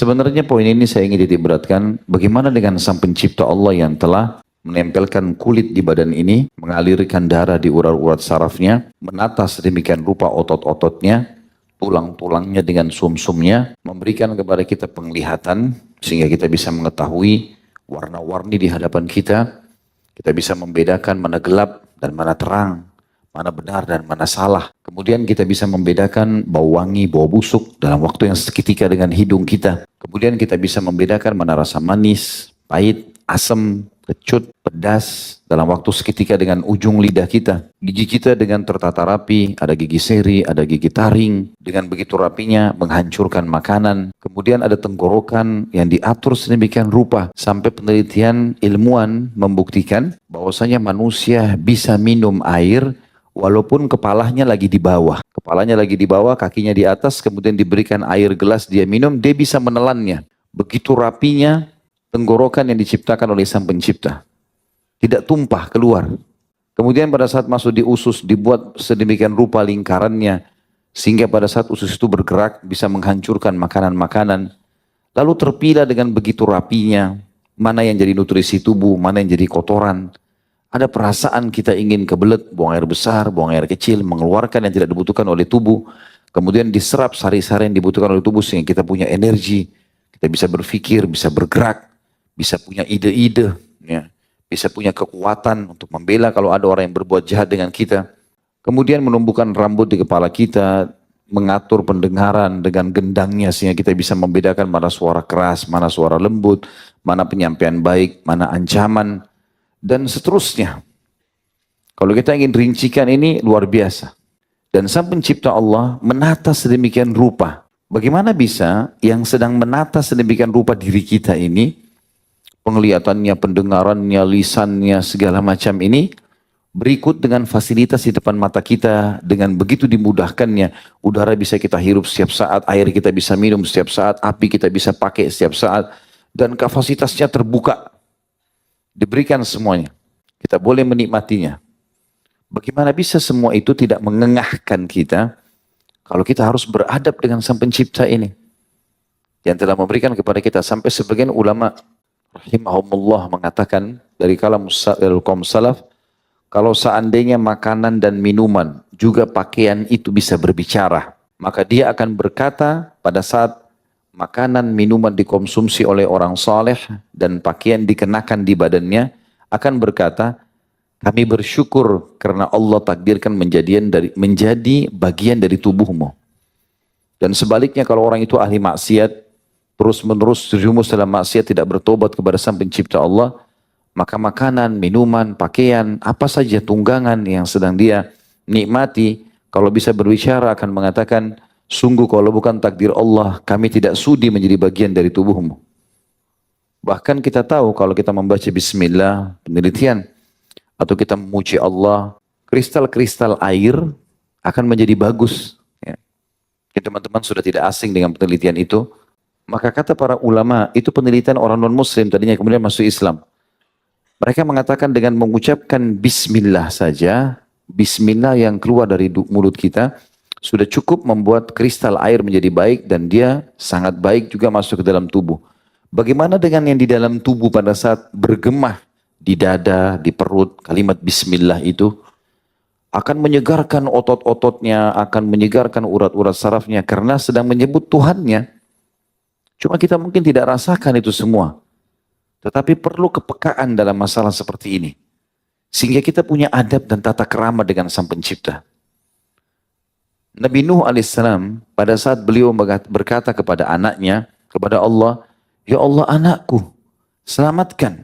Sebenarnya poin ini saya ingin titik beratkan, bagaimana dengan sang pencipta Allah yang telah menempelkan kulit di badan ini, mengalirkan darah di urat-urat sarafnya, menata sedemikian rupa otot-ototnya, tulang-tulangnya dengan sum-sumnya, memberikan kepada kita penglihatan, sehingga kita bisa mengetahui warna-warni di hadapan kita, kita bisa membedakan mana gelap dan mana terang, mana benar dan mana salah. Kemudian kita bisa membedakan bau wangi, bau busuk dalam waktu yang seketika dengan hidung kita. Kemudian kita bisa membedakan mana rasa manis, pahit, asam, kecut, pedas dalam waktu seketika dengan ujung lidah kita. Gigi kita dengan tertata rapi, ada gigi seri, ada gigi taring. Dengan begitu rapinya menghancurkan makanan. Kemudian ada tenggorokan yang diatur sedemikian rupa. Sampai penelitian ilmuwan membuktikan bahwasanya manusia bisa minum air walaupun kepalanya lagi di bawah. Kepalanya lagi di bawah, kakinya di atas, kemudian diberikan air gelas, dia minum, dia bisa menelannya. Begitu rapinya tenggorokan yang diciptakan oleh sang pencipta. Tidak tumpah keluar. Kemudian pada saat masuk di usus, dibuat sedemikian rupa lingkarannya, sehingga pada saat usus itu bergerak, bisa menghancurkan makanan-makanan. Lalu terpilah dengan begitu rapinya, mana yang jadi nutrisi tubuh, mana yang jadi kotoran. Ada perasaan kita ingin kebelet, buang air besar, buang air kecil, mengeluarkan yang tidak dibutuhkan oleh tubuh. Kemudian diserap sari-sari yang dibutuhkan oleh tubuh sehingga kita punya energi. Kita bisa berpikir, bisa bergerak, bisa punya ide-ide, ya. Bisa punya kekuatan untuk membela kalau ada orang yang berbuat jahat dengan kita. Kemudian menumbuhkan rambut di kepala kita, mengatur pendengaran dengan gendangnya sehingga kita bisa membedakan mana suara keras, mana suara lembut, mana penyampaian baik, mana ancaman, dan seterusnya. Kalau kita ingin rincikan ini luar biasa. Dan sang pencipta Allah menata sedemikian rupa. Bagaimana bisa yang sedang menata sedemikian rupa diri kita ini, penglihatannya, pendengarannya, lisannya, segala macam ini, berikut dengan fasilitas di depan mata kita, dengan begitu dimudahkannya, udara bisa kita hirup setiap saat, air kita bisa minum setiap saat, api kita bisa pakai setiap saat, dan kapasitasnya terbuka. Diberikan semuanya. Kita boleh menikmatinya. Bagaimana bisa semua itu tidak mengengahkan kita kalau kita harus beradab dengan sang pencipta ini yang telah memberikan kepada kita. Sampai sebagian ulama rahimahumullah mengatakan dari kaum salaf, kalau seandainya makanan dan minuman juga pakaian itu bisa berbicara, maka dia akan berkata pada saat makanan, minuman dikonsumsi oleh orang saleh dan pakaian dikenakan di badannya, akan berkata, kami bersyukur karena Allah takdirkan menjadi bagian dari tubuhmu. Dan sebaliknya kalau orang itu ahli maksiat, terus menerus terjumus dalam maksiat, tidak bertobat kepada sang pencipta Allah, maka makanan, minuman, pakaian, apa saja tunggangan yang sedang dia nikmati, kalau bisa berbicara akan mengatakan, sungguh kalau bukan takdir Allah, kami tidak sudi menjadi bagian dari tubuhmu. Bahkan kita tahu kalau kita membaca bismillah, penelitian, atau kita memuji Allah, kristal-kristal air akan menjadi bagus. Ya. Teman-teman sudah tidak asing dengan penelitian itu. Maka kata para ulama, itu penelitian orang non-muslim, tadinya kemudian masuk Islam. Mereka mengatakan dengan mengucapkan bismillah saja, bismillah yang keluar dari mulut kita, sudah cukup membuat kristal air menjadi baik dan dia sangat baik juga masuk ke dalam tubuh. Bagaimana dengan yang di dalam tubuh pada saat bergemah di dada, di perut, kalimat bismillah itu akan menyegarkan otot-ototnya, akan menyegarkan urat-urat sarafnya karena sedang menyebut Tuhannya. Cuma kita mungkin tidak rasakan itu semua. Tetapi perlu kepekaan dalam masalah seperti ini. Sehingga kita punya adab dan tata kerama dengan sang pencipta. Nabi Nuh alaihissalam pada saat beliau berkata kepada anaknya, kepada Allah, ya Allah anakku, selamatkan.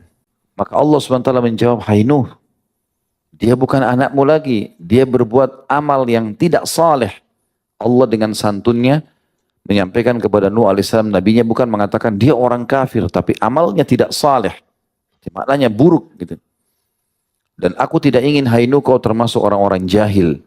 Maka Allah SWT menjawab, hai Nuh, dia bukan anakmu lagi, dia berbuat amal yang tidak saleh. Allah dengan santunnya menyampaikan kepada Nuh alaihissalam, nabinya bukan mengatakan dia orang kafir, tapi amalnya tidak saleh. Maknanya buruk gitu. Dan aku tidak ingin hai Nuh kau termasuk orang-orang jahil.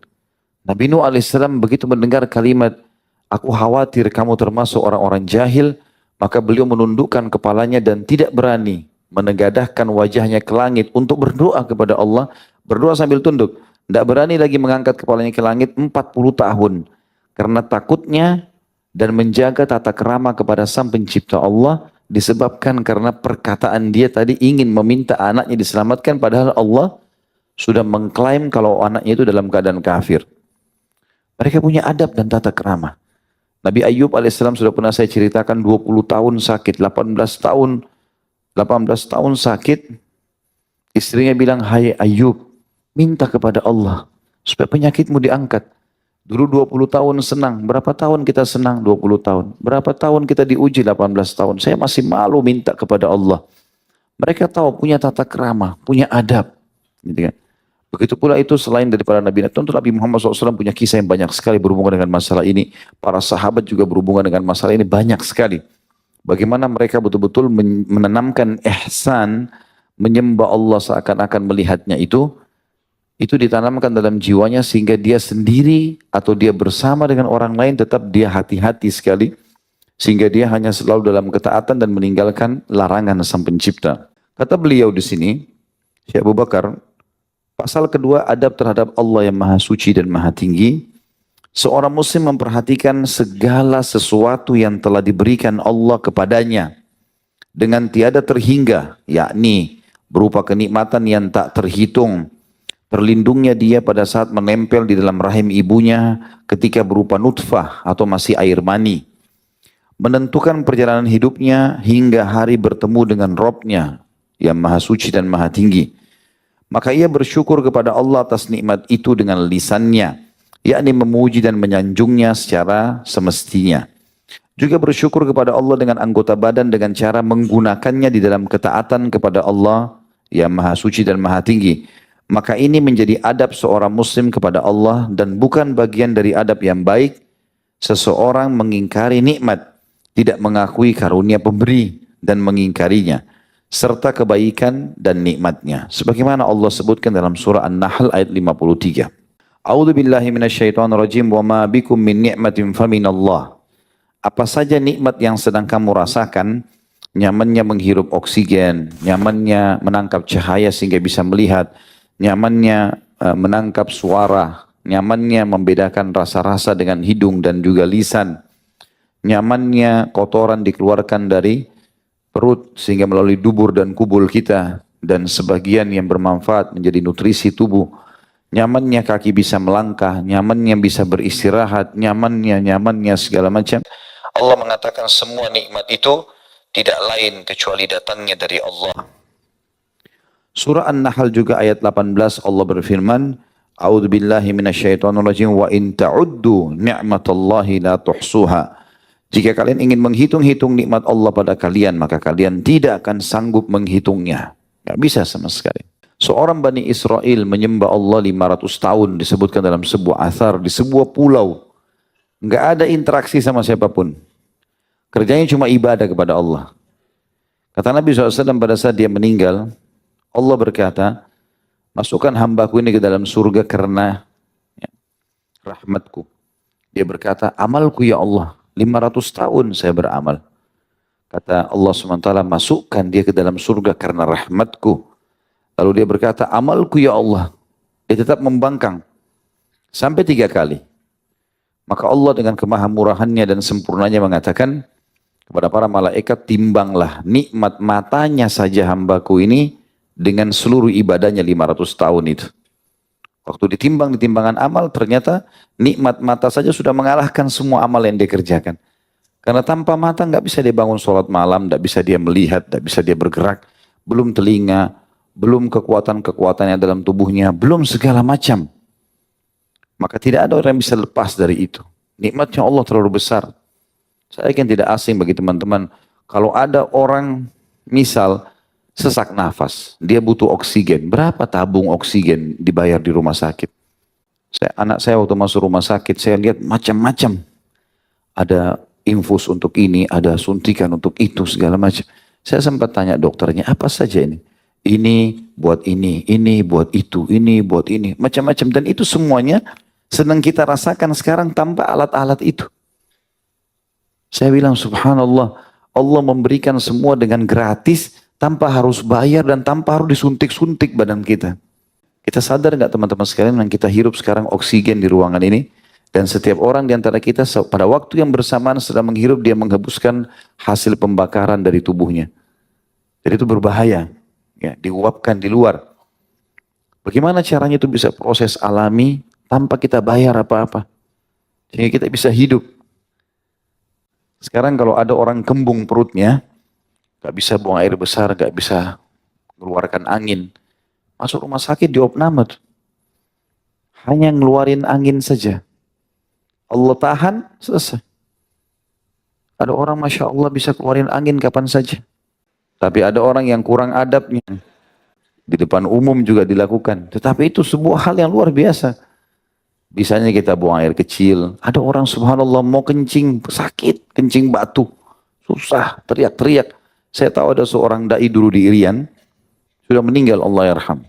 Nabi Nuh alaihissalam begitu mendengar kalimat, aku khawatir kamu termasuk orang-orang jahil, maka beliau menundukkan kepalanya dan tidak berani menegadahkan wajahnya ke langit untuk berdoa kepada Allah, berdoa sambil tunduk. Tidak berani lagi mengangkat kepalanya ke langit 40 tahun. Karena takutnya dan menjaga tata kerama kepada Sang Pencipta Allah disebabkan karena perkataan dia tadi ingin meminta anaknya diselamatkan, padahal Allah sudah mengklaim kalau anaknya itu dalam keadaan kafir. Mereka punya adab dan tata kerama. Nabi Ayub alaihissalam sudah pernah saya ceritakan 20 tahun sakit, 18 tahun sakit. Istrinya bilang, "Hai Ayub, minta kepada Allah supaya penyakitmu diangkat." Dulu 20 tahun senang. Berapa tahun kita senang? 20 tahun. Berapa tahun kita diuji? 18 tahun. Saya masih malu minta kepada Allah. Mereka tahu punya tata kerama, punya adab. Gitu kan. Begitu pula itu selain daripada Nabi. Tentu Nabi Muhammad SAW punya kisah yang banyak sekali berhubungan dengan masalah ini. Para sahabat juga berhubungan dengan masalah ini banyak sekali. Bagaimana mereka betul-betul menanamkan ihsan, menyembah Allah seakan-akan melihatnya itu ditanamkan dalam jiwanya sehingga dia sendiri atau dia bersama dengan orang lain tetap dia hati-hati sekali. Sehingga dia hanya selalu dalam ketaatan dan meninggalkan larangan Sang Pencipta. Kata beliau di sini, Syekh Abu Bakar, pasal kedua, adab terhadap Allah yang Maha Suci dan Maha Tinggi. Seorang muslim memperhatikan segala sesuatu yang telah diberikan Allah kepadanya dengan tiada terhingga, yakni berupa kenikmatan yang tak terhitung. Terlindungnya dia pada saat menempel di dalam rahim ibunya ketika berupa nutfah atau masih air mani. Menentukan perjalanan hidupnya hingga hari bertemu dengan Robnya yang Maha Suci dan Maha Tinggi. Maka ia bersyukur kepada Allah atas nikmat itu dengan lisannya, yakni memuji dan menyanjungnya secara semestinya. Juga bersyukur kepada Allah dengan anggota badan dengan cara menggunakannya di dalam ketaatan kepada Allah yang Maha Suci dan Maha Tinggi. Maka ini menjadi adab seorang muslim kepada Allah dan bukan bagian dari adab yang baik seseorang mengingkari nikmat, tidak mengakui karunia pemberi dan mengingkarinya, serta kebaikan dan nikmatnya. Sebagaimana Allah sebutkan dalam surah An-Nahl ayat 53. A'udzu billahi minasyaitonir rajim wa ma bikum min ni'matin faminallah. Apa saja nikmat yang sedang kamu rasakan, nyamannya menghirup oksigen, nyamannya menangkap cahaya sehingga bisa melihat, nyamannya menangkap suara, nyamannya membedakan rasa-rasa dengan hidung dan juga lisan, nyamannya kotoran dikeluarkan dari perut sehingga melalui dubur dan kubul kita dan sebagian yang bermanfaat menjadi nutrisi tubuh, nyamannya kaki bisa melangkah, nyamannya bisa beristirahat, nyamannya segala macam. Allah mengatakan semua nikmat itu tidak lain kecuali datangnya dari Allah. Surah An-Nahl juga ayat 18 Allah berfirman, A'udzu billahi minasyaitonir rajim wa in ta'uddu ni'matallahi la tuhsuha. Jika kalian ingin menghitung-hitung nikmat Allah pada kalian, maka kalian tidak akan sanggup menghitungnya. Gak bisa sama sekali. Seorang Bani Israel menyembah Allah 500 tahun disebutkan dalam sebuah athar di sebuah pulau. Gak ada interaksi sama siapapun. Kerjanya cuma ibadah kepada Allah. Kata Nabi SAW pada saat dia meninggal, Allah berkata, masukkan hambaku ini ke dalam surga karena rahmatku. Dia berkata, amalku ya Allah, 500 tahun saya beramal. Kata Allah SWT, masukkan dia ke dalam surga karena rahmatku. Lalu dia berkata, amalku ya Allah. Dia tetap membangkang. Sampai 3 kali. Maka Allah dengan kemahamurahannya dan sempurnanya mengatakan kepada para malaikat, timbanglah nikmat matanya saja hambaku ini dengan seluruh ibadahnya 500 tahun itu. Waktu ditimbang di timbangan amal, ternyata nikmat mata saja sudah mengalahkan semua amal yang dia kerjakan. Karena tanpa mata nggak bisa dia bangun sholat malam, nggak bisa dia melihat, nggak bisa dia bergerak, belum telinga, belum kekuatan-kekuatan yang dalam tubuhnya, belum segala macam. Maka tidak ada orang yang bisa lepas dari itu. Nikmatnya Allah terlalu besar. Saya yakin tidak asing bagi teman-teman. Kalau ada orang misal sesak nafas, dia butuh oksigen. Berapa tabung oksigen dibayar di rumah sakit? Anak saya waktu masuk rumah sakit, saya lihat macam-macam. Ada infus untuk ini, ada suntikan untuk itu, segala macam. Saya sempat tanya dokternya, apa saja ini? Ini buat ini buat itu, ini buat ini. Macam-macam. Dan itu semuanya sedang kita rasakan sekarang tanpa alat-alat itu. Saya bilang subhanallah, Allah memberikan semua dengan gratis, tanpa harus bayar dan tanpa harus disuntik-suntik badan kita. Kita sadar nggak teman-teman sekalian yang kita hirup sekarang oksigen di ruangan ini? Dan setiap orang di antara kita pada waktu yang bersamaan sedang menghirup, dia menghembuskan hasil pembakaran dari tubuhnya. Jadi itu berbahaya, ya, diuapkan di luar. Bagaimana caranya itu bisa proses alami tanpa kita bayar apa-apa, sehingga kita bisa hidup. Sekarang kalau ada orang kembung perutnya, gak bisa buang air besar, gak bisa mengeluarkan angin, masuk rumah sakit diopname tuh. Hanya ngeluarin angin saja. Allah tahan, selesai. Ada orang Masya Allah bisa keluarin angin kapan saja. Tapi ada orang yang kurang adabnya. Di depan umum juga dilakukan. Tetapi itu sebuah hal yang luar biasa. Bisanya kita buang air kecil. Ada orang subhanallah mau kencing, sakit, kencing batu. Susah, teriak-teriak. Saya tahu ada seorang da'i dulu di Irian. Sudah meninggal, Allah yarham.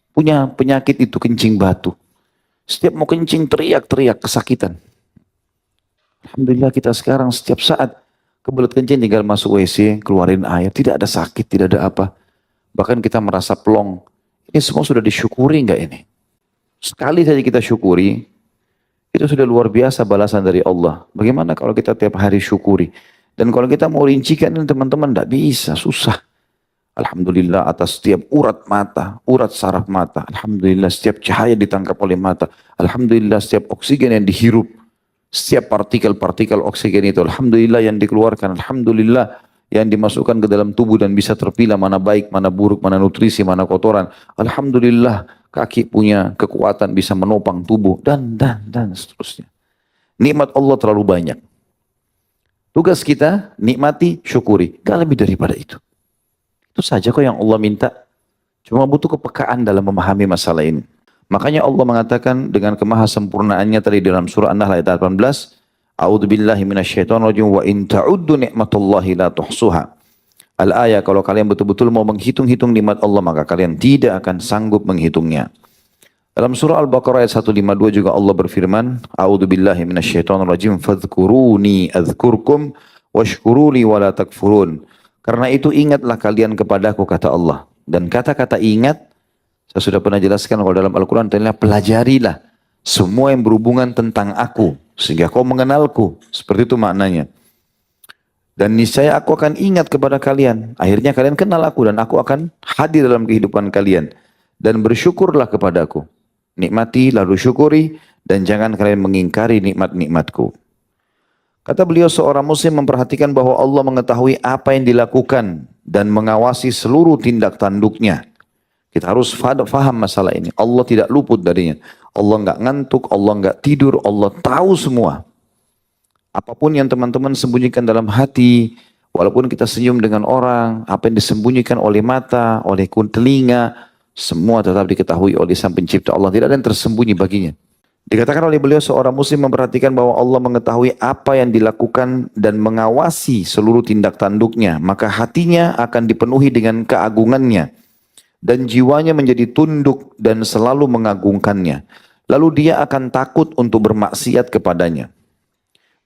Punya penyakit itu kencing batu. Setiap mau kencing teriak-teriak kesakitan. Alhamdulillah kita sekarang setiap saat kebelet kencing tinggal masuk WC, keluarin air, tidak ada sakit, tidak ada apa. Bahkan kita merasa plong. Ini semua sudah disyukuri enggak ini? Sekali saja kita syukuri, itu sudah luar biasa balasan dari Allah. Bagaimana kalau kita tiap hari syukuri? Dan kalau kita mau rincikan ini teman-teman, tidak bisa, susah. Alhamdulillah atas setiap urat mata, urat saraf mata. Alhamdulillah setiap cahaya ditangkap oleh mata. Alhamdulillah setiap oksigen yang dihirup. Setiap partikel-partikel oksigen itu, alhamdulillah yang dikeluarkan, alhamdulillah yang dimasukkan ke dalam tubuh dan bisa terpilah mana baik, mana buruk, mana nutrisi, mana kotoran. Alhamdulillah kaki punya kekuatan bisa menopang tubuh dan seterusnya. Nikmat Allah terlalu banyak. Tugas kita nikmati, syukuri, gak lebih daripada itu. Itu saja kok yang Allah minta. Cuma butuh kepekaan dalam memahami masalah ini. Makanya Allah mengatakan dengan kemahasempurnaannya tadi dalam surah An-Nahl ayat 18, A'udzubillahi minasyaitonirrajim wa in ta'uddu ni'matallahi la tuhsuha. Al-ayah, kalau kalian betul-betul mau menghitung-hitung nikmat Allah, maka kalian tidak akan sanggup menghitungnya. Dalam surah Al-Baqarah ayat 152 juga Allah berfirman, A'udzubillahi minasyaitonirrajim fadhkuruni adzkurkum washkuruli wa la takfurun. Karena itu ingatlah kalian kepadaku, kata Allah. Dan kata-kata ingat, saya sudah pernah jelaskan kalau dalam Al-Quran, pelajarilah semua yang berhubungan tentang aku, sehingga kau mengenalku. Seperti itu maknanya. Dan niscaya aku akan ingat kepada kalian. Akhirnya kalian kenal aku dan aku akan hadir dalam kehidupan kalian. Dan bersyukurlah kepadaku. Nikmati lalu syukuri dan jangan kalian mengingkari nikmat-nikmatku. Kata beliau, seorang muslim memperhatikan bahwa Allah mengetahui apa yang dilakukan dan mengawasi seluruh tindak tanduknya. Kita harus faham masalah ini. Allah tidak luput darinya. Allah enggak ngantuk, Allah enggak tidur, Allah tahu semua. Apapun yang teman-teman sembunyikan dalam hati, walaupun kita senyum dengan orang, apa yang disembunyikan oleh mata, oleh telinga, semua tetap diketahui oleh Sang Pencipta Allah. Tidak ada yang tersembunyi baginya. Dikatakan oleh beliau, seorang muslim memperhatikan bahwa Allah mengetahui apa yang dilakukan dan mengawasi seluruh tindak tanduknya, maka hatinya akan dipenuhi dengan keagungannya. Dan jiwanya menjadi tunduk dan selalu mengagungkannya. Lalu dia akan takut untuk bermaksiat kepadanya.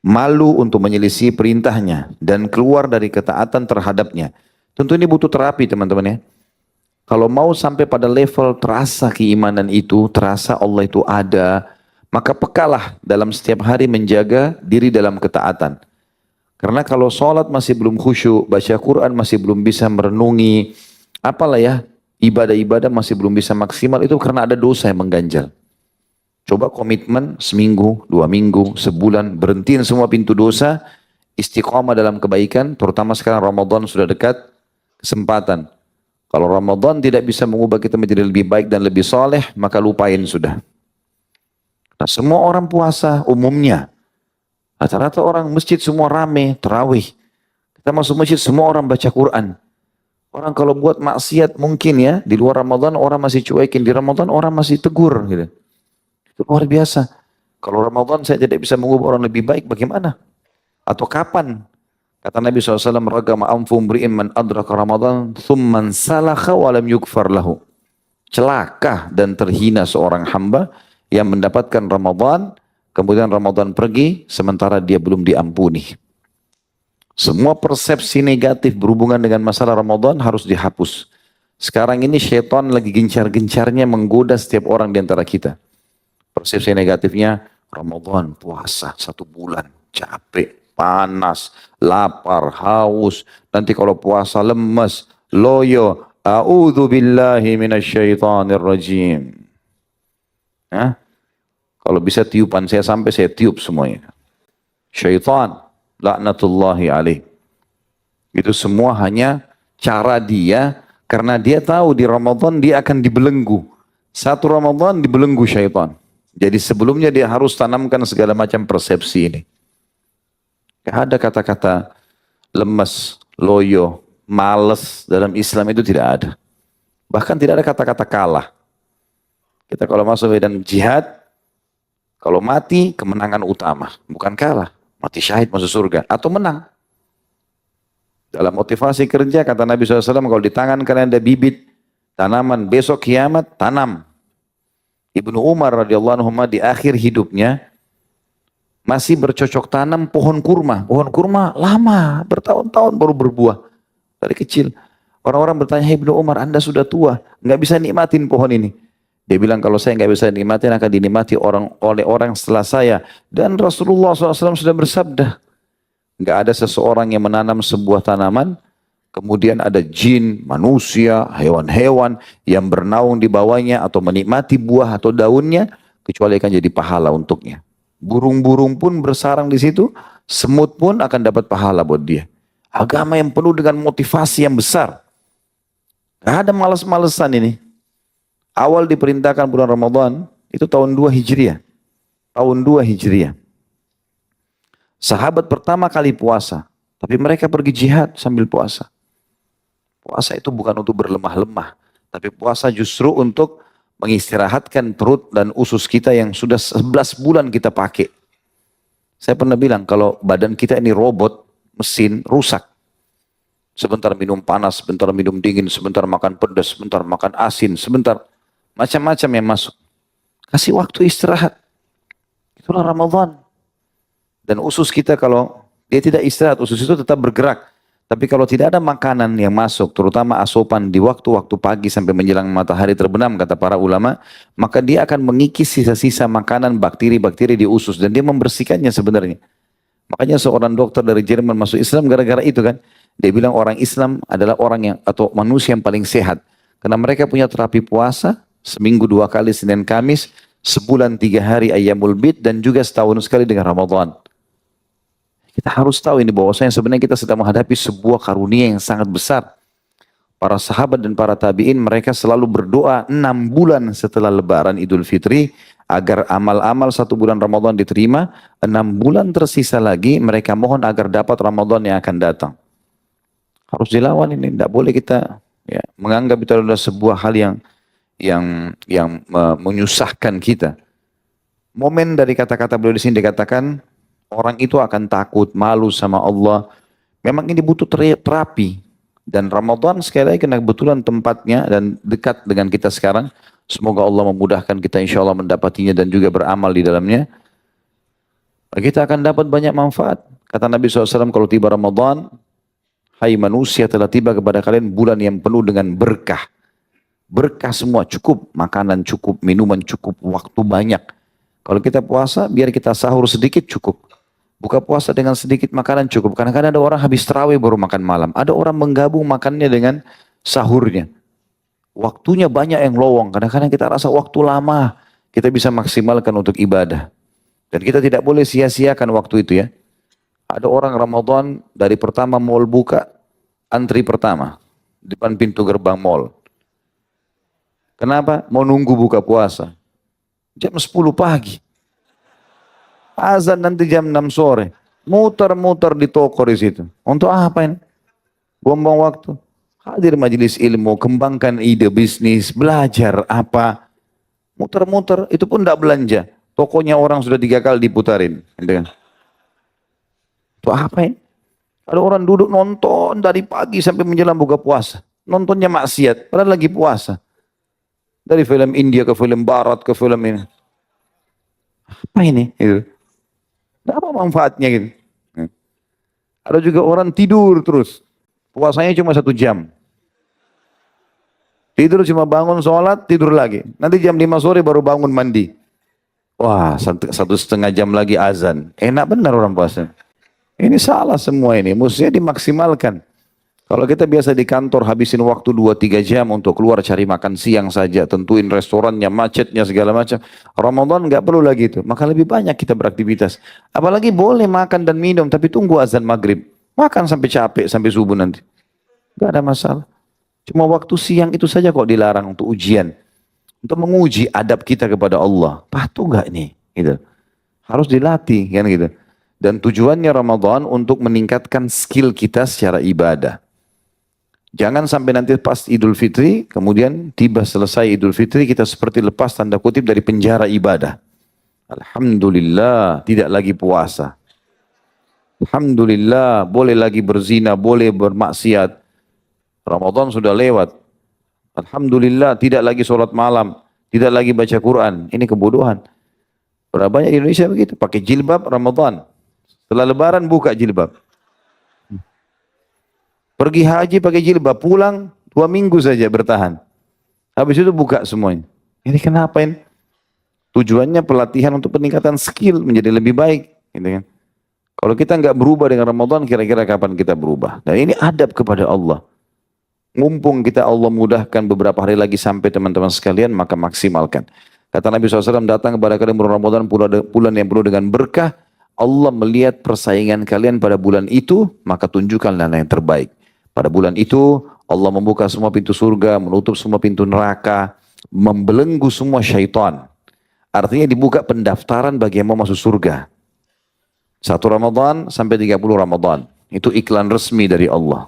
Malu untuk menyelisih perintahnya. Dan keluar dari ketaatan terhadapnya. Tentu ini butuh terapi teman-teman ya. Kalau mau sampai pada level terasa keimanan itu, terasa Allah itu ada, maka pekalah dalam setiap hari menjaga diri dalam ketaatan. Karena kalau sholat masih belum khusyuk, baca Quran masih belum bisa merenungi, apalah ya, ibadah-ibadah masih belum bisa maksimal, itu karena ada dosa yang mengganjal. Coba komitmen seminggu, 2 minggu, sebulan, berhentiin semua pintu dosa, istiqomah dalam kebaikan, terutama sekarang Ramadan sudah dekat, kesempatan. Kalau Ramadan tidak bisa mengubah kita menjadi lebih baik dan lebih soleh, maka lupain sudah. Nah, semua orang puasa umumnya. Rata-rata orang masjid semua rame, tarawih. Kita masuk masjid semua orang baca Quran. Orang kalau buat maksiat mungkin ya, di luar Ramadan orang masih cuekin, di Ramadan orang masih tegur gitu. Itu luar biasa. Kalau Ramadan saya tidak bisa mengubah orang lebih baik, bagaimana? Atau kapan? Kata Nabi SAW, ragama anfum bri'im man adraka Ramadan, thumman salakha walam yukfar lahu. Celaka dan terhina seorang hamba yang mendapatkan Ramadan, kemudian Ramadan pergi, sementara dia belum diampuni. Semua persepsi negatif berhubungan dengan masalah Ramadan harus dihapus. Sekarang ini syaitan lagi gencar-gencarnya menggoda setiap orang di antara kita. Persepsi negatifnya, Ramadan puasa 1 bulan, capek, panas, lapar, haus. Nanti kalau puasa lemes, loyo. A'udzu billahi minasyaitonir rajim. Hah? Kalau bisa tiupan saya sampai saya tiup semuanya. Syaitan, laknatullahi alaih. Itu semua hanya cara dia, karena dia tahu di Ramadan dia akan dibelenggu. Satu Ramadan dibelenggu syaitan. Jadi sebelumnya dia harus tanamkan segala macam persepsi ini. Gak ada kata-kata lemes, loyo, males dalam Islam itu tidak ada. Bahkan tidak ada kata-kata kalah. Kita kalau masuk medan jihad, kalau mati kemenangan utama, bukan kalah. Mati syahid masuk surga atau menang. Dalam motivasi kerja kata Nabi SAW, kalau di tangan kalian ada bibit tanaman besok kiamat, tanam. Ibnu Umar radhiyallahu anhu di akhir hidupnya masih bercocok tanam pohon kurma. Pohon kurma lama, bertahun-tahun baru berbuah. Dari kecil. Orang-orang bertanya, "Hey Ibnu Umar, Anda sudah tua, nggak bisa nikmatin pohon ini." Dia bilang, kalau saya nggak bisa nikmatin, akan dinikmati oleh orang setelah saya. Dan Rasulullah SAW sudah bersabda, nggak ada seseorang yang menanam sebuah tanaman, kemudian ada jin, manusia, hewan-hewan yang bernaung di bawahnya atau menikmati buah atau daunnya, kecuali akan jadi pahala untuknya. Burung-burung pun bersarang di situ, semut pun akan dapat pahala buat dia. Agama yang penuh dengan motivasi yang besar. Gak ada males-malesan ini. Awal diperintahkan bulan Ramadan, itu tahun 2 Hijriah. Tahun 2 Hijriah. Sahabat pertama kali puasa, tapi mereka pergi jihad sambil puasa. Puasa itu bukan untuk berlemah-lemah, tapi puasa justru untuk mengistirahatkan perut dan usus kita yang sudah 11 bulan kita pakai. Saya pernah bilang, kalau badan kita ini robot, mesin, rusak. Sebentar minum panas, sebentar minum dingin, sebentar makan pedas, sebentar makan asin, sebentar. Macam-macam yang masuk. Kasih waktu istirahat. Itulah Ramadan. Dan usus kita kalau dia tidak istirahat, usus itu tetap bergerak. Tapi kalau tidak ada makanan yang masuk, terutama asupan di waktu-waktu pagi sampai menjelang matahari terbenam, kata para ulama, maka dia akan mengikis sisa-sisa makanan, bakteri-bakteri di usus. Dan dia membersihkannya sebenarnya. Makanya seorang dokter dari Jerman masuk Islam gara-gara itu kan. Dia bilang orang Islam adalah orang yang, atau manusia yang paling sehat. Karena mereka punya terapi puasa, seminggu 2 kali Senin Kamis, sebulan 3 hari Ayyamul Bid, dan juga setahun sekali dengan Ramadan. Kita harus tahu ini bahwasanya sebenarnya kita sedang menghadapi sebuah karunia yang sangat besar. Para sahabat dan para tabi'in mereka selalu berdoa 6 bulan setelah lebaran Idul Fitri agar amal-amal 1 bulan Ramadan diterima. 6 bulan tersisa lagi mereka mohon agar dapat Ramadan yang akan datang. Harus dilawan ini, tidak boleh kita ya, menganggap itu adalah sebuah hal yang menyusahkan kita. Momen dari kata-kata beliau di sini dikatakan orang itu akan takut, malu sama Allah. Memang ini butuh terapi. Dan Ramadan sekali lagi kena kebetulan tempatnya dan dekat dengan kita sekarang. Semoga Allah memudahkan kita insya Allah mendapatinya dan juga beramal di dalamnya. Kita akan dapat banyak manfaat. Kata Nabi SAW, kalau tiba Ramadan, hai manusia, telah tiba kepada kalian bulan yang penuh dengan berkah. Berkah semua, cukup. Makanan cukup, minuman cukup, waktu banyak. Kalau kita puasa, biar kita sahur sedikit cukup. Buka puasa dengan sedikit makanan cukup. Kadang-kadang ada orang habis tarawih baru makan malam. Ada orang menggabung makannya dengan sahurnya. Waktunya banyak yang lowong. Kadang-kadang kita rasa waktu lama. Kita bisa maksimalkan untuk ibadah. Dan kita tidak boleh sia-siakan waktu itu ya. Ada orang Ramadan dari pertama mall buka, antri pertama. Depan pintu gerbang mall. Kenapa? Mau nunggu buka puasa. Jam 10 pagi. Azan nanti jam 6 sore. Muter-muter di toko di situ. Untuk apa ini? Buang-buang waktu. Hadir majelis ilmu, kembangkan ide bisnis, belajar apa. Muter-muter, itu pun tidak belanja. Tokonya orang sudah 3 kali diputarin. Itu apa ini? Ada orang duduk nonton dari pagi sampai menjelang buka puasa. Nontonnya maksiat, padahal lagi puasa. Dari film India ke film Barat ke film ini. Apa ini? Itu. Apa manfaatnya gitu? Ada juga orang tidur terus. Puasanya cuma 1 jam. Tidur cuma bangun sholat, tidur lagi. Nanti jam 5 sore baru bangun mandi. Wah, 1,5 jam lagi azan. Enak benar orang puasa. Ini salah semua ini. Mestinya dimaksimalkan. Kalau kita biasa di kantor habisin waktu 2-3 jam untuk keluar cari makan siang saja, tentuin restorannya, macetnya segala macam. Ramadan nggak perlu lagi itu. Maka lebih banyak kita beraktivitas. Apalagi boleh makan dan minum, tapi tunggu azan maghrib. Makan sampai capek, sampai subuh nanti. Nggak ada masalah. Cuma waktu siang itu saja kok dilarang untuk ujian. Untuk menguji adab kita kepada Allah. Patuh nggak ini? Gitu. Harus dilatih kan gitu. Dan tujuannya Ramadan untuk meningkatkan skill kita secara ibadah. Jangan sampai nanti pas Idul Fitri, kemudian tiba selesai Idul Fitri, kita seperti lepas tanda kutip dari penjara ibadah. Alhamdulillah, tidak lagi puasa. Alhamdulillah, boleh lagi berzina, boleh bermaksiat. Ramadan sudah lewat. Alhamdulillah, tidak lagi sholat malam, tidak lagi baca Quran. Ini kebodohan. Berapa banyak di Indonesia begitu, pakai jilbab Ramadan. Setelah Lebaran buka jilbab. Pergi haji pakai jilbab, pulang 2 minggu saja bertahan. Habis itu buka semuanya. Ini kenapa ini? Tujuannya pelatihan untuk peningkatan skill menjadi lebih baik. Gitu kan? Kalau kita nggak berubah dengan Ramadan, kira-kira kapan kita berubah? Dan ini adab kepada Allah. Mumpung kita Allah mudahkan beberapa hari lagi sampai teman-teman sekalian, maka maksimalkan. Kata Nabi SAW, datang kepada kalian bulan Ramadan, bulan yang penuh dengan berkah. Allah melihat persaingan kalian pada bulan itu, maka tunjukkanlah yang terbaik. Pada bulan itu Allah membuka semua pintu surga, menutup semua pintu neraka, membelenggu semua syaitan. Artinya dibuka pendaftaran bagi yang mau masuk surga. 1 Ramadan sampai 30 Ramadan. Itu iklan resmi dari Allah.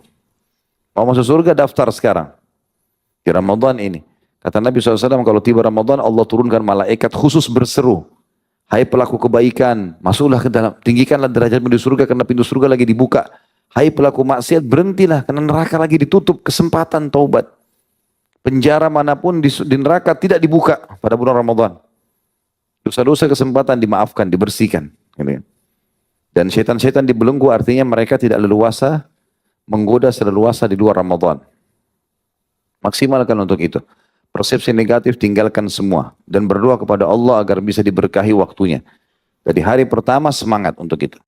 Mau masuk surga daftar sekarang. Di Ramadan ini. Kata Nabi SAW, kalau tiba Ramadan Allah turunkan malaikat khusus berseru. Hai pelaku kebaikan, masuklah ke dalam, tinggikanlah derajatmu di surga karena pintu surga lagi dibuka. Hai pelaku maksiat, berhentilah karena neraka lagi ditutup, kesempatan taubat. Penjara manapun di neraka tidak dibuka pada bulan Ramadan. Dosa-dosa kesempatan dimaafkan, dibersihkan. Dan setan-setan dibelenggu artinya mereka tidak leluasa menggoda seleluasa di luar Ramadan. Maksimalkan untuk itu. Persepsi negatif tinggalkan semua. Dan berdoa kepada Allah agar bisa diberkahi waktunya. Jadi hari pertama semangat untuk itu.